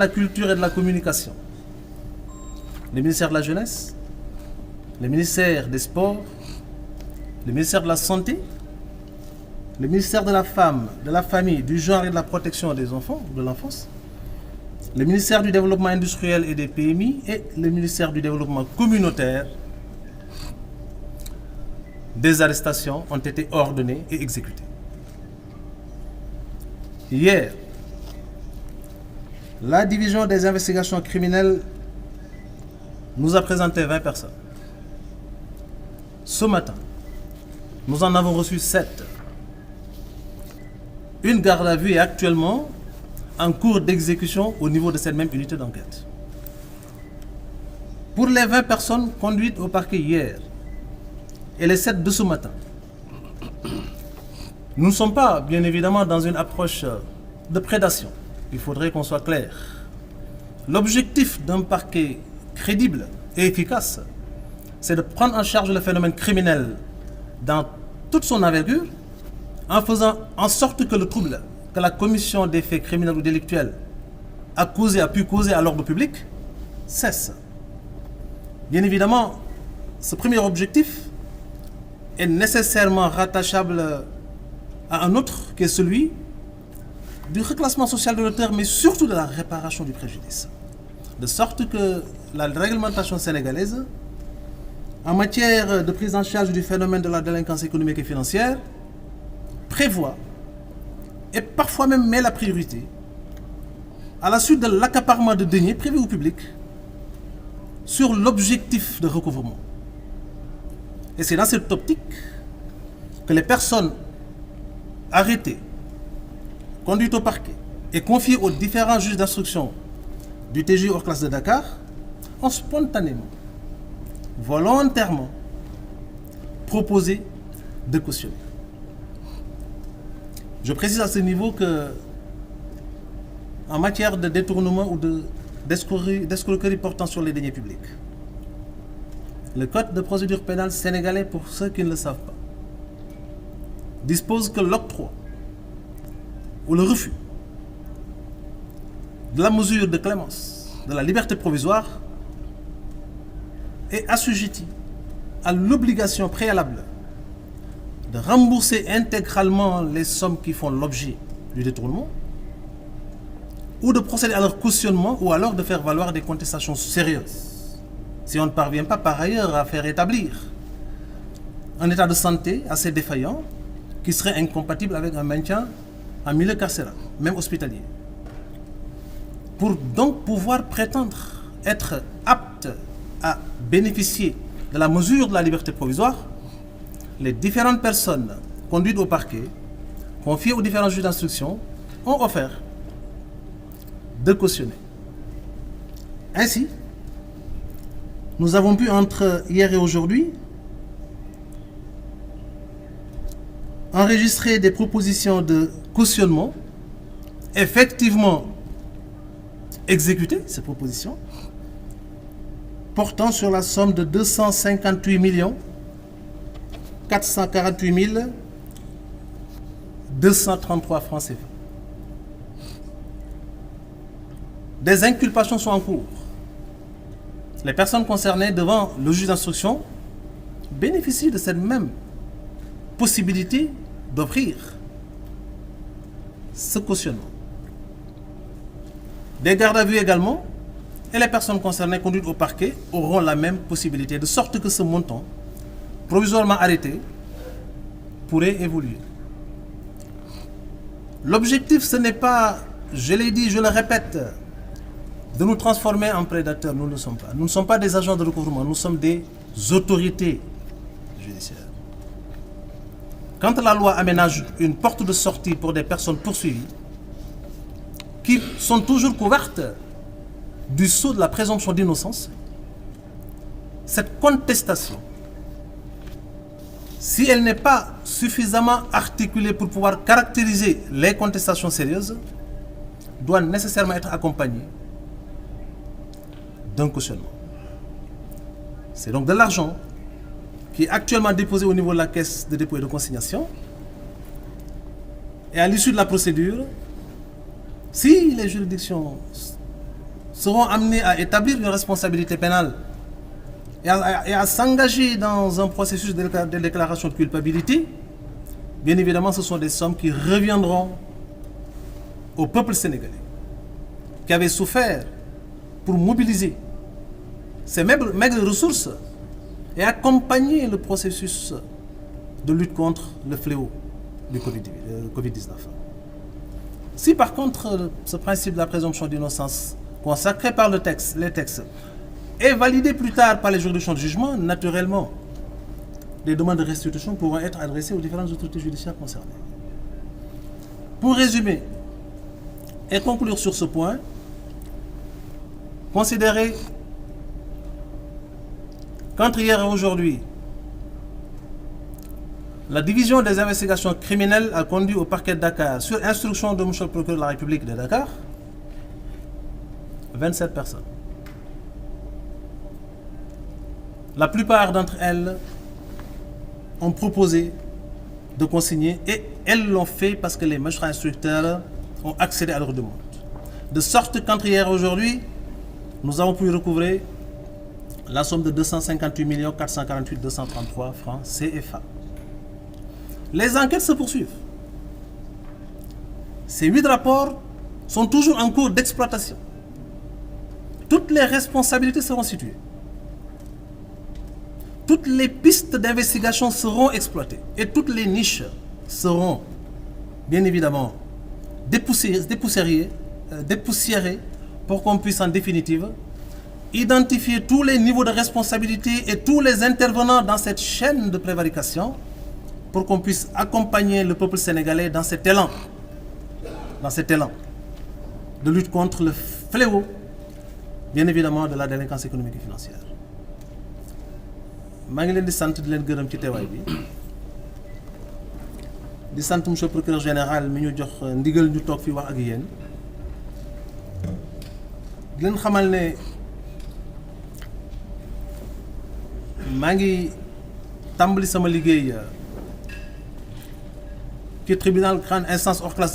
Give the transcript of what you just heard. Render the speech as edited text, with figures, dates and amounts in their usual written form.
la culture et de la communication, le ministère de la Jeunesse, le ministère des Sports, le ministère de la Santé, le ministère de la Femme, de la Famille, du Genre et de la Protection des enfants, de l'enfance, le ministère du Développement industriel et des PMI et le ministère du Développement communautaire. Des arrestations ont été ordonnées et exécutées. Hier, la division des investigations criminelles nous a présenté 20 personnes. Ce matin, nous en avons reçu 7. Une garde à vue est actuellement en cours d'exécution au niveau de cette même unité d'enquête. Pour les 20 personnes conduites au parquet hier et les 7 de ce matin, nous ne sommes pas, bien évidemment, dans une approche de prédation. Il faudrait qu'on soit clair. L'objectif d'un parquet crédible et efficace, c'est de prendre en charge le phénomène criminel dans toute son envergure, en faisant en sorte que le trouble que la commission des faits criminels ou délictuels a pu causer à l'ordre public cesse. Bien évidemment, ce premier objectif est nécessairement rattachable à un autre, qui est celui du reclassement social de l'auteur, mais surtout de la réparation du préjudice. De sorte que la réglementation sénégalaise, en matière de prise en charge du phénomène de la délinquance économique et financière, prévoit et parfois même met la priorité à la suite de l'accaparement de deniers privés ou publics sur l'objectif de recouvrement. Et c'est dans cette optique que les personnes arrêtées, conduites au parquet et confiées aux différents juges d'instruction du TGI hors classe de Dakar ont spontanément, volontairement proposé de cautionner. Je précise à ce niveau que, en matière de détournement ou d'escroquerie portant sur les deniers publics, le Code de procédure pénale sénégalais, pour ceux qui ne le savent pas, dispose que l'octroi ou le refus de la mesure de clémence de la liberté provisoire est assujetti à l'obligation préalable de rembourser intégralement les sommes qui font l'objet du détournement, ou de procéder à leur cautionnement, ou alors de faire valoir des contestations sérieuses. Si on ne parvient pas par ailleurs à faire établir un état de santé assez défaillant qui serait incompatible avec un maintien en milieu carcéral, même hospitalier. Pour donc pouvoir prétendre être apte à bénéficier de la mesure de la liberté provisoire, les différentes personnes conduites au parquet, confiées aux différents juges d'instruction, ont offert de cautionner. Ainsi, nous avons pu, entre hier et aujourd'hui, enregistrer des propositions de cautionnement, effectivement exécutées, ces propositions, portant sur la somme de 258 448 233 francs CFA. Des inculpations sont en cours. Les personnes concernées devant le juge d'instruction bénéficient de cette même possibilité d'offrir ce cautionnement. Des gardes à vue également, et les personnes concernées conduites au parquet auront la même possibilité, de sorte que ce montant provisoirement arrêté pourrait évoluer. L'objectif, ce n'est pas, je l'ai dit, je le répète, de nous transformer en prédateurs. Nous ne le sommes pas. Nous ne sommes pas des agents de recouvrement, nous sommes des autorités judiciaires. Quand la loi aménage une porte de sortie pour des personnes poursuivies, qui sont toujours couvertes du sceau de la présomption d'innocence, cette contestation, si elle n'est pas suffisamment articulée pour pouvoir caractériser les contestations sérieuses, doit nécessairement être accompagnée d'un cautionnement. C'est donc de l'argent qui est actuellement déposé au niveau de la caisse de dépôt et de consignation. Et à l'issue de la procédure, si les juridictions seront amenés à établir une responsabilité pénale et à s'engager dans un processus de déclaration de culpabilité, bien évidemment, ce sont des sommes qui reviendront au peuple sénégalais, qui avait souffert pour mobiliser ces maigres ressources et accompagner le processus de lutte contre le fléau du Covid-19. Si par contre ce principe de la présomption d'innocence consacré par les textes est validé plus tard par les juridictions de jugement, naturellement, les demandes de restitution pourront être adressées aux différentes autorités judiciaires concernées. Pour résumer et conclure sur ce point, considérez qu'entre hier et aujourd'hui, la division des investigations criminelles a conduit au parquet de Dakar, sur instruction de M. le procureur de la République de Dakar, 27 personnes. La plupart d'entre elles ont proposé de consigner et elles l'ont fait parce que les magistrats instructeurs ont accédé à leur demande. De sorte qu'entre hier et aujourd'hui, nous avons pu recouvrer la somme de 258 448 233 francs CFA. Les enquêtes se poursuivent. Ces 8 rapports sont toujours en cours d'exploitation. Toutes les responsabilités seront situées. Toutes les pistes d'investigation seront exploitées et toutes les niches seront bien évidemment dépoussiérées pour qu'on puisse en définitive identifier tous les niveaux de responsabilité et tous les intervenants dans cette chaîne de prévarication pour qu'on puisse accompagner le peuple sénégalais dans cet élan de lutte contre le fléau, bien évidemment, de la délinquance économique et financière. Je ngi leen di sant di leen gërëm ci teewaay bi di sant monsieur le procureur général mi ñu jox ndigal ñu toog fi wax ak yéen di leen xamal ne maa ngi tàmbali sama liggéey ci tribunal grande instance hors classe